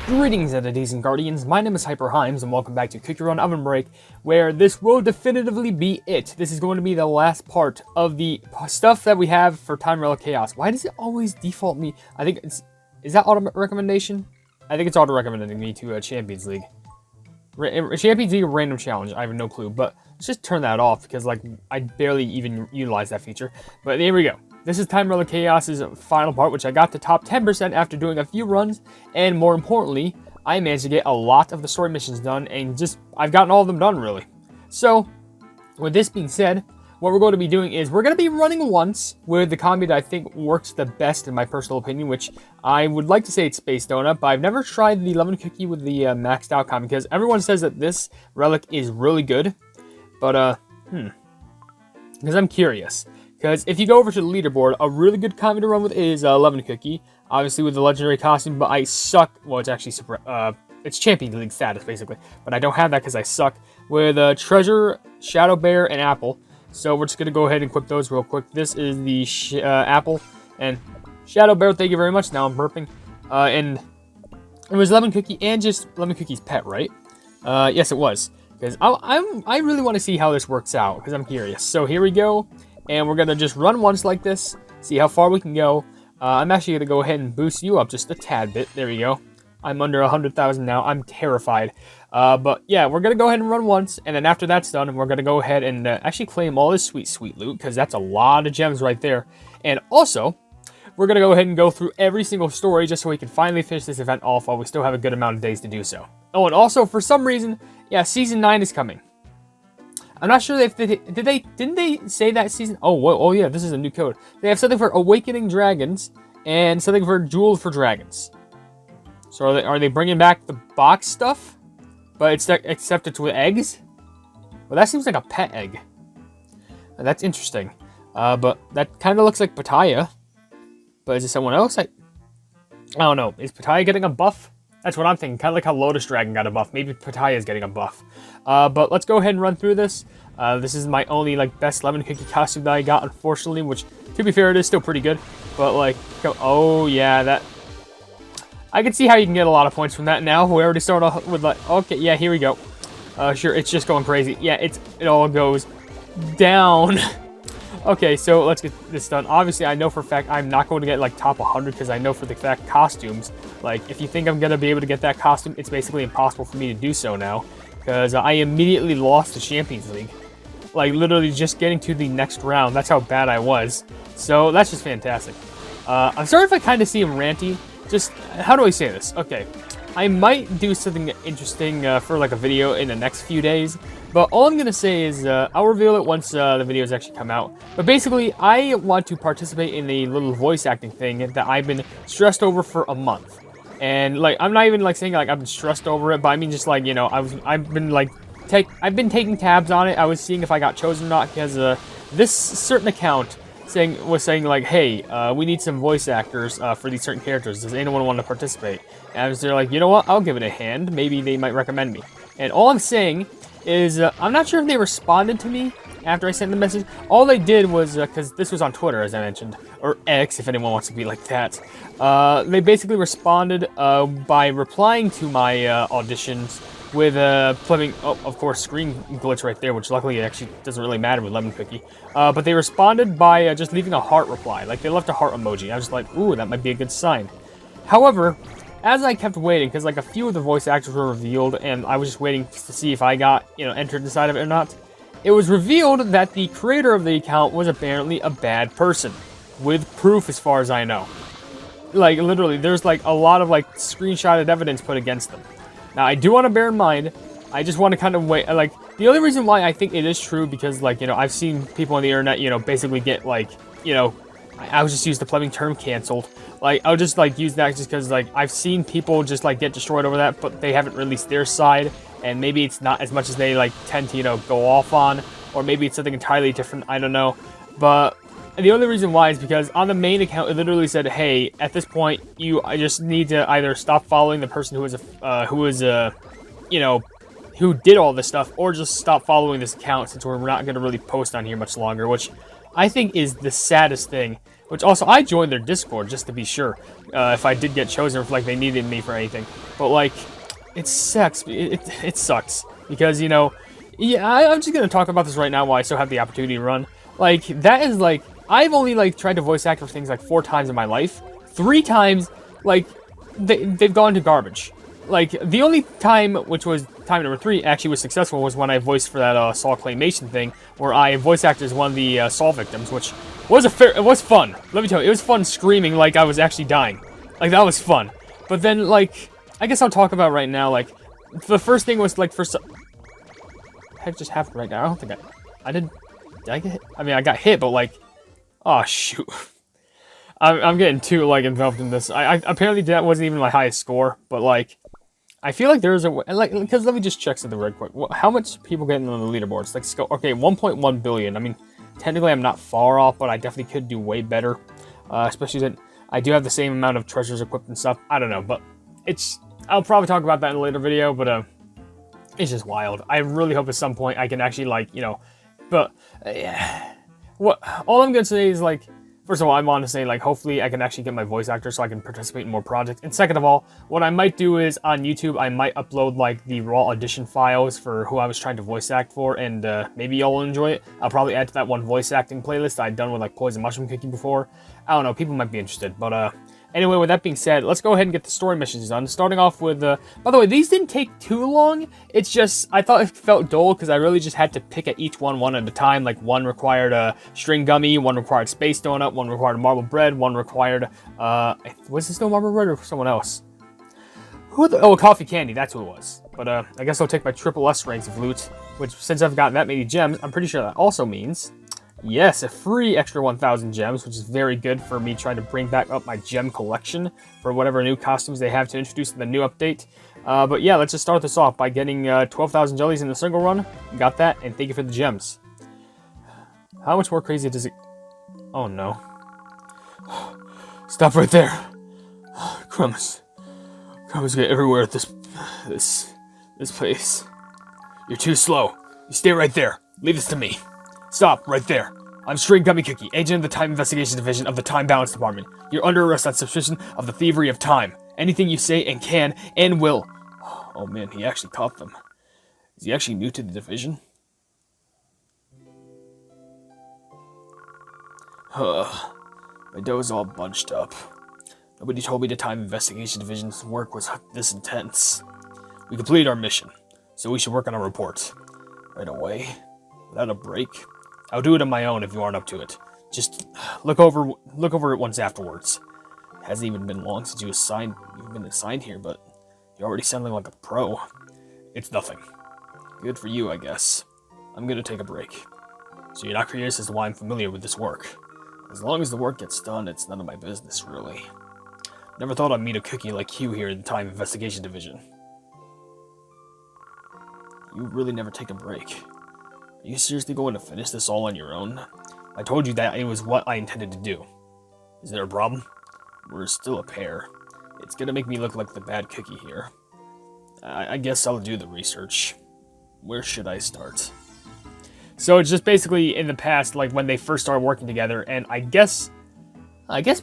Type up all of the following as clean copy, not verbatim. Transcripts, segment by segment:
Greetings, entities and guardians. My name is HyperHimes, and welcome back to Cookie Run OvenBreak, where this will definitively be it. This is going to be the last part of the stuff that we have for Time Relic Chaos. Why does it always default me? I think it's... Is that auto recommendation? I think it's auto recommending me to Champions League. Champions League Random Challenge. I have no clue, but let's just turn that off because, like, I barely even utilize that feature. But there we go. This is Time Relic Chaos's final part, which I got to top 10% after doing a few runs, and more importantly, I managed to get a lot of the story missions done, and I've gotten all of them done, really. So, with this being said, what we're going to be doing is we're going to be running once with the combi that I think works the best in my personal opinion, which I would like to say it's Space Donut, but I've never tried the Lemon Cookie with the maxed out combi, because everyone says that this relic is really good, but, because I'm curious. Because if you go over to the leaderboard, a really good combi to run with is Lemon Cookie. Obviously with the legendary costume, but I suck. Well, it's actually super. It's Champions League status, basically. But I don't have that because I suck. With Treasure, Shadow Bear, and Apple. So we're just going to go ahead and equip those real quick. This is the Apple and Shadow Bear. Thank you very much. Now I'm burping. And it was Lemon Cookie and just Lemon Cookie's pet, right? Yes, it was. Because I really want to see how this works out, because I'm curious. So here we go. And we're going to just run once like this, see how far we can go. I'm actually going to go ahead and boost you up just a tad bit. There we go. I'm under 100,000 now. I'm terrified. But yeah, we're going to go ahead and run once. And then after that's done, we're going to go ahead and actually claim all this sweet, sweet loot, because that's a lot of gems right there. And also, we're going to go ahead and go through every single story just so we can finally finish this event off while we still have a good amount of days to do so. Oh, and also, for some reason, yeah, Season 9 is coming. I'm not sure if didn't they say that season? Oh yeah, this is a new code. They have something for Awakening Dragons and something for Jewel for Dragons. So are they bringing back the box stuff? But except it's with eggs? Well, that seems like a pet egg. That's interesting. But that kind of looks like Pattaya. But is it someone else? I don't know. Is Pattaya getting a buff? That's what I'm thinking, kind of like how Lotus Dragon got a buff. Maybe Pattaya is getting a buff. But let's go ahead and run through this. This is my only, like, best Lemon Cookie costume that I got, unfortunately, which, to be fair, it is still pretty good. But, like, oh, yeah, that... I can see how you can get a lot of points from that now. We already started off with, like, okay, yeah, here we go. Sure, it's just going crazy. Yeah, it all goes down. Okay, so let's get this done. Obviously, I know for a fact I'm not going to get, like, top 100, because I know for the fact costumes, like, if you think I'm going to be able to get that costume, it's basically impossible for me to do so now, because I immediately lost the Champions League. Like, literally just getting to the next round. That's how bad I was. So, that's just fantastic. I'm sorry if I kind of seem ranty. Just, how do I say this? Okay, I might do something interesting for, like, a video in the next few days. But all I'm going to say is, I'll reveal it once the videos actually come out. But basically, I want to participate in a little voice acting thing that I've been stressed over for a month. And, like, I'm not even, like, saying, like, I've been stressed over it, but I mean just, like, you know, I've been taking tabs on it. I was seeing if I got chosen or not, because this certain account was saying, like, hey, we need some voice actors for these certain characters. Does anyone want to participate? And I was there like, you know what, I'll give it a hand. Maybe they might recommend me. And all I'm saying is, I'm not sure if they responded to me after I sent the message. All they did was, because this was on Twitter, as I mentioned, or X, if anyone wants to be like that. They basically responded by replying to my auditions with flipping, of course, screen glitch right there, which luckily actually doesn't really matter with Lemon Cookie. But they responded by just leaving a heart reply. Like, they left a heart emoji. I was like, ooh, that might be a good sign. However, as I kept waiting, because, like, a few of the voice actors were revealed, and I was just waiting to see if I got, you know, entered inside of it or not, it was revealed that the creator of the account was apparently a bad person. With proof, as far as I know. Like, literally, there's, like, a lot of, like, screenshotted evidence put against them. Now, I do want to bear in mind, I just want to kind of wait, like, the only reason why I think it is true, because, like, you know, I've seen people on the internet, you know, basically get, like, you know, I would just use the Fleming term canceled. Like, I'll just, like, use that just because, like, I've seen people just, like, get destroyed over that, but they haven't released their side, and maybe it's not as much as they, like, tend to, you know, go off on, or maybe it's something entirely different, I don't know. But the only reason why is because on the main account, it literally said, hey, at this point, I just need to either stop following the person you know, who did all this stuff, or just stop following this account, since we're not going to really post on here much longer, which I think is the saddest thing. Which also, I joined their Discord just to be sure if I did get chosen, if like they needed me for anything. But like, it sucks. It sucks because, you know, yeah, I'm just gonna talk about this right now while I still have the opportunity to run. Like, that is like, I've only like tried to voice act for things like 4 times in my life. 3 times, like, they've gone to garbage. Like, the only time, which was time number 3, actually was successful, was when I voiced for that Saw Claymation thing, where I voice acted as one of the Saw victims, which was it was fun. Let me tell you, it was fun screaming like I was actually dying. Like, that was fun. But then, like, I guess I'll talk about right now, like, the first thing was, like, what heck just happened right now? I don't think did I get hit? I mean, I got hit, but, like, oh, shoot. I'm getting too, like, involved in this. I apparently that wasn't even my highest score, but, like, I feel like there's a way, like, because let me just check something real quick. How much people getting on the leaderboards? Like, okay, 1.1 billion. I mean, technically I'm not far off, but I definitely could do way better. Especially that I do have the same amount of treasures equipped and stuff. I don't know, but I'll probably talk about that in a later video, but it's just wild. I really hope at some point I can actually, like, you know, but yeah. All I'm gonna say is, like, first of all, I want to say, like, hopefully I can actually get my voice actor so I can participate in more projects. And second of all, what I might do is, on YouTube, I might upload, like, the raw audition files for who I was trying to voice act for, and maybe y'all will enjoy it. I'll probably add to that one voice acting playlist I'd done with, like, Poison Mushroom Cookie before. I don't know, people might be interested, but, anyway, with that being said, let's go ahead and get the story missions done. Starting off with, by the way, these didn't take too long. It's just, I thought it felt dull because I really just had to pick at each one at a time. Like, one required a string gummy, one required space donut, one required marble bread, one required, was this no marble bread or someone else? Oh, coffee candy, that's who it was. But, I guess I'll take my triple S ranks of loot, which, since I've gotten that many gems, I'm pretty sure that also means, yes, a free extra 1,000 gems, which is very good for me trying to bring back up my gem collection for whatever new costumes they have to introduce in the new update. But yeah, let's just start this off by getting 12,000 jellies in the single run. Got that, and thank you for the gems. How much more crazy does it... Oh no. Stop right there. Crumbs. Crumbs get everywhere at this place. You're too slow. You stay right there. Leave this to me. Stop, right there. I'm String Gummy Cookie, agent of the Time Investigation Division of the Time Balance Department. You're under arrest on suspicion of the thievery of time. Anything you say and can and will. Oh man, he actually caught them. Is he actually new to the division? My dough's all bunched up. Nobody told me the Time Investigation Division's work was this intense. We completed our mission, so we should work on our report. Right away. Without a break. I'll do it on my own if you aren't up to it. Just look over it once afterwards. It hasn't even been long since you've been assigned here, but you're already sounding like a pro. It's nothing. Good for you, I guess. I'm gonna take a break. So you're not curious as to why I'm familiar with this work. As long as the work gets done, it's none of my business, really. Never thought I'd meet a cookie like you here in the Time Investigation Division. You really never take a break. Are you seriously going to finish this all on your own? I told you that it was what I intended to do. Is there a problem? We're still a pair. It's gonna make me look like the bad cookie here. I guess I'll do the research. Where should I start? So it's just basically in the past, like when they first started working together, and I guess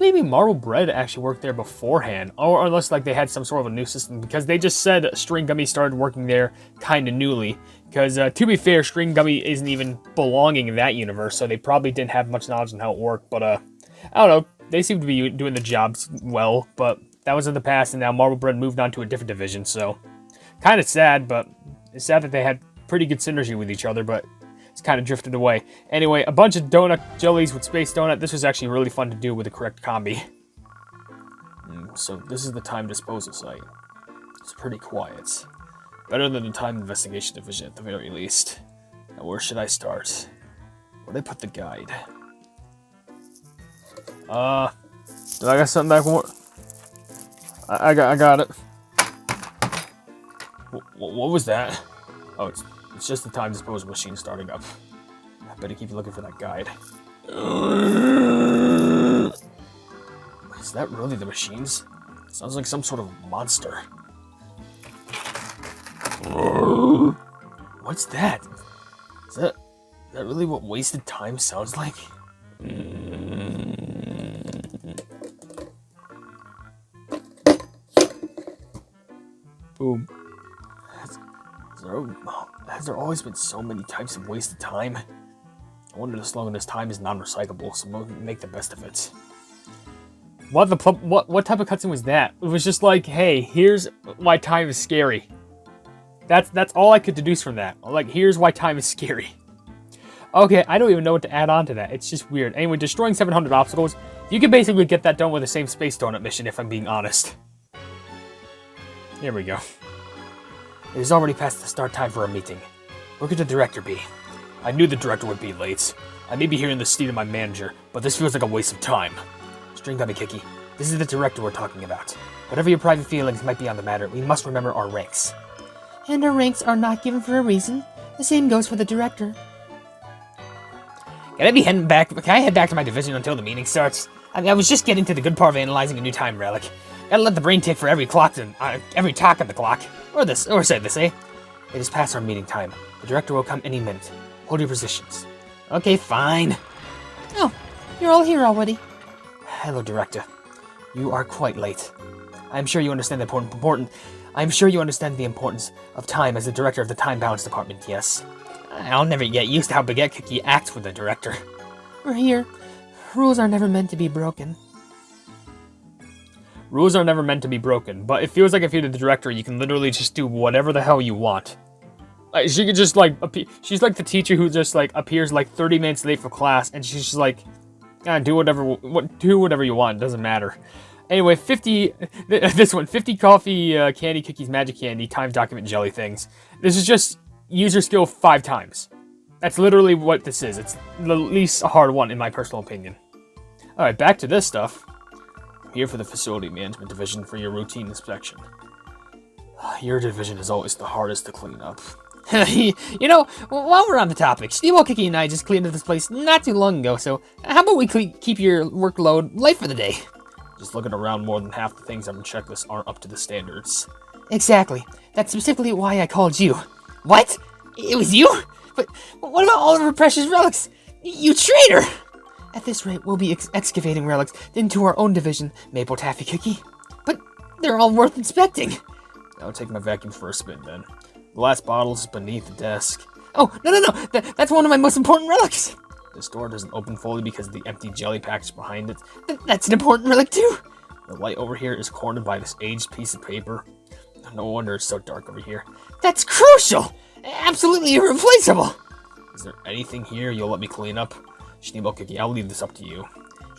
maybe Marble Bread actually worked there beforehand, or unless like they had some sort of a new system, because they just said String Gummy started working there kind of newly. Because to be fair, String Gummy isn't even belonging in that universe, so they probably didn't have much knowledge on how it worked. But I don't know, they seem to be doing the jobs well. But that was in the past, and now Marble Bread moved on to a different division. So kind of sad, but it's sad that they had pretty good synergy with each other, but it's kind of drifted away. Anyway, a bunch of donut jellies with Space Donut. This was actually really fun to do with the correct combi. So this is the time disposal site. It's pretty quiet. Better than the Time Investigation Division at the very least. Now where should I start? Where'd I put the guide? Did I got something back for? I got it. What was that? Oh, it's just the time disposal machine starting up. I better keep looking for that guide. Is that really the machines? Sounds like some sort of monster. What's that? Is that really what wasted time sounds like? Boom. Has there always been so many types of wasted time? I wonder this long as time is non-recyclable, so we'll make the best of it. What type of cutscene was that? It was just like, hey, here's why time is scary. That's all I could deduce from that. Like, here's why time is scary. Okay, I don't even know what to add on to that. It's just weird. Anyway, destroying 700 obstacles. You can basically get that done with the same Space Donut mission, if I'm being honest. Here we go. It is already past the start time for our meeting. Where could the director be? I knew the director would be late. I may be here in the seat of my manager, but this feels like a waste of time. String Gummy Kiki, this is the director we're talking about. Whatever your private feelings might be on the matter, we must remember our ranks. And our ranks are not given for a reason. The same goes for the director. Can I head back to my division until the meeting starts? I was just getting to the good part of analyzing a new time relic. Gotta let the brain tick for every talk on the clock. Or say this, eh? It is past our meeting time. The director will come any minute. Hold your positions. Okay, fine. Oh, you're all here already. Hello, director. You are quite late. I'm sure you understand the importance of time as the director of the time balance department, yes. I'll never get used to how Baguette Cookie acts with the director. We're here. Rules are never meant to be broken. Rules are never meant to be broken, but it feels like if you're the director, you can literally just do whatever the hell you want. Like, she could just, like, she's like the teacher who just, like, appears, like, 30 minutes late for class, and she's just like, do whatever you want, it doesn't matter. Anyway, 50 coffee candy cookies magic candy times document jelly things. This is just user skill 5 times. That's literally what this is. It's the least hard one in my personal opinion. Alright, back to this stuff. I'm here for the facility management division for your routine inspection. Your division is always the hardest to clean up. You know, while we're on the topic, Steamboat Kiki and I just cleaned up this place not too long ago, so how about we keep your workload light for the day? Just looking around, more than half the things on the checklist aren't up to the standards. Exactly. That's specifically why I called you. What? It was you? But what about all of our precious relics? You traitor! At this rate, we'll be excavating relics into our own division, Maple Taffy Cookie. But they're all worth inspecting. I'll take my vacuum for a spin, then. The last bottle is beneath the desk. Oh, no. That's one of my most important relics. This door doesn't open fully because of the empty jelly package behind it. That's an important relic, too. The light over here is cornered by this aged piece of paper. No wonder it's so dark over here. That's crucial! Absolutely irreplaceable! Is there anything here you'll let me clean up? Steamboat Cookie, I'll leave this up to you.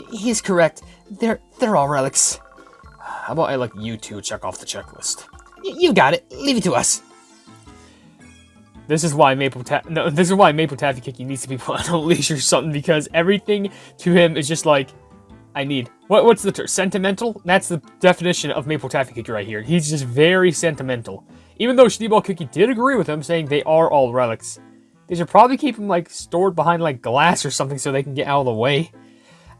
He's correct. They're all relics. How about I let you two check off the checklist? You got it. Leave it to us. This is why Maple Taffy Cookie needs to be put on a leash or something, because everything to him is just like, I need... What's the term? Sentimental? That's the definition of Maple Taffy Cookie right here. He's just very sentimental. Even though Steamboat Cookie did agree with him, saying they are all relics. They should probably keep them, like, stored behind, like, glass or something so they can get out of the way.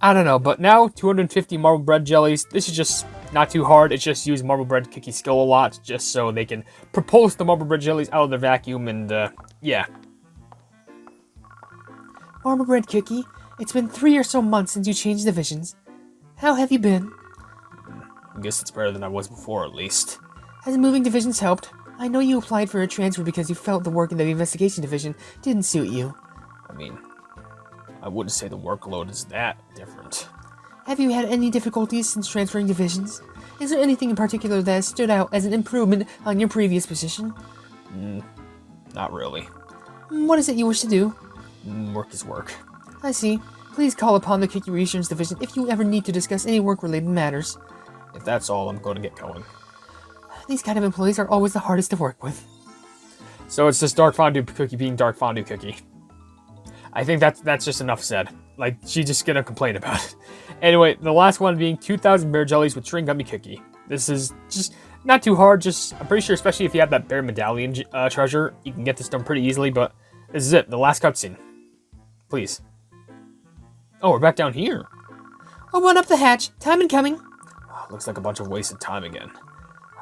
I don't know, but now, 250 marble bread jellies. This is just not too hard. It's just use marble bread cookie skill a lot, just so they can propulse the marble bread jellies out of their vacuum, and, yeah. Marble bread cookie, it's been 3 or so months since you changed divisions. How have you been? I guess it's better than I was before, at least. Has moving divisions helped? I know you applied for a transfer because you felt the work in the investigation division didn't suit you. I mean, I wouldn't say the workload is that different. Have you had any difficulties since transferring divisions? Is there anything in particular that has stood out as an improvement on your previous position? Not really. What is it you wish to do? Work is work. I see. Please call upon the Cookie Reassurance Division if you ever need to discuss any work-related matters. If that's all, I'm going to get going. These kind of employees are always the hardest to work with. So it's just Dark Fondue Cookie being Dark Fondue Cookie. I think that's just enough said. Like, she's just gonna complain about it. Anyway, the last one being 2,000 bear jellies with string gummy cookie. This is just not too hard. Just, I'm pretty sure, especially if you have that bear medallion treasure, you can get this done pretty easily. But this is it, the last cutscene. Please. Oh, we're back down here. Open up the hatch. Time incoming. Looks like a bunch of wasted time again.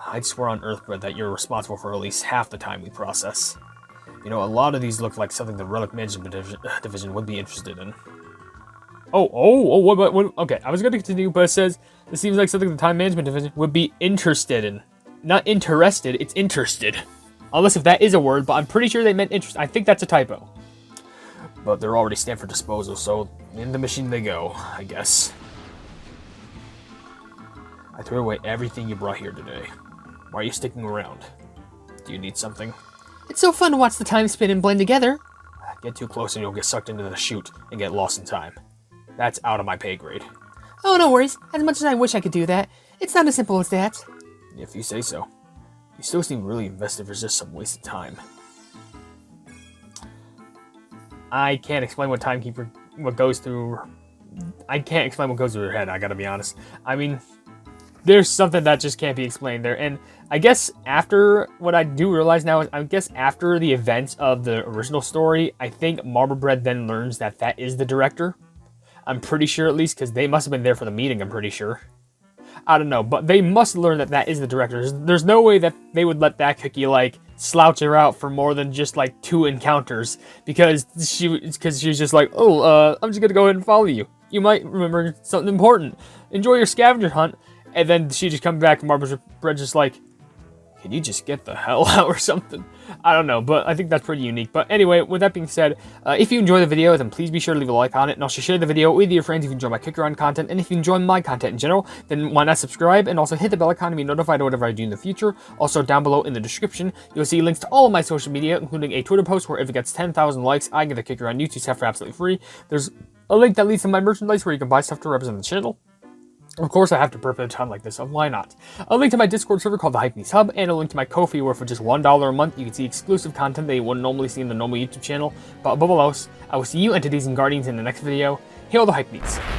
I'd swear on Earthbread that you're responsible for at least half the time we process. You know, a lot of these look like something the Relic Management Division would be interested in. What? Okay, I was going to continue, but it says, this seems like something the Time Management Division would be interested in. not interested, it's interested. Unless if that is a word, but I'm pretty sure they meant interest. I think that's a typo. But they're already stamped for disposal, so in the machine they go, I guess. I threw away everything you brought here today. Why are you sticking around? Do you need something? It's so fun to watch the time spin and blend together. Get too close and you'll get sucked into the chute and get lost in time. That's out of my pay grade. Oh, no worries. As much as I wish I could do that, it's not as simple as that. If you say so. You still seem really invested for just some wasted time. I can't explain what timekeeper, what goes through. I can't explain what goes through her head, I gotta be honest. I mean, there's something that just can't be explained there. And I guess after, what I do realize now is, I guess after the events of the original story, I think Marble Bread then learns that that is the director. I'm pretty sure, at least, because they must have been there for the meeting, I'm pretty sure. I don't know, but they must learn that that is the director. There's no way that they would let that cookie, like, slouch her out for more than just, like, 2 encounters. Because she was just like, oh, I'm just gonna go ahead and follow you. You might remember something important. Enjoy your scavenger hunt. And then she just comes back and Marble Bread just like, can you just get the hell out or something? I don't know, but I think that's pretty unique. But anyway, with that being said, if you enjoy the video, then please be sure to leave a like on it. And also share the video with your friends if you enjoy my kick-around content. And if you enjoy my content in general, then why not subscribe? And also hit the bell icon to be notified of whatever I do in the future. Also down below in the description, you'll see links to all of my social media, including a Twitter post where if it gets 10,000 likes, I get the kick-around YouTube stuff for absolutely free. There's a link that leads to my merchandise where you can buy stuff to represent the channel. Of course, I have to prep at a time like this, so why not? A link to my Discord server called the Hypenese Hub, and a link to my Ko-fi where for just $1 a month, you can see exclusive content that you wouldn't normally see in the normal YouTube channel. But above all else, I will see you entities and guardians in the next video. Hail the Hypenese!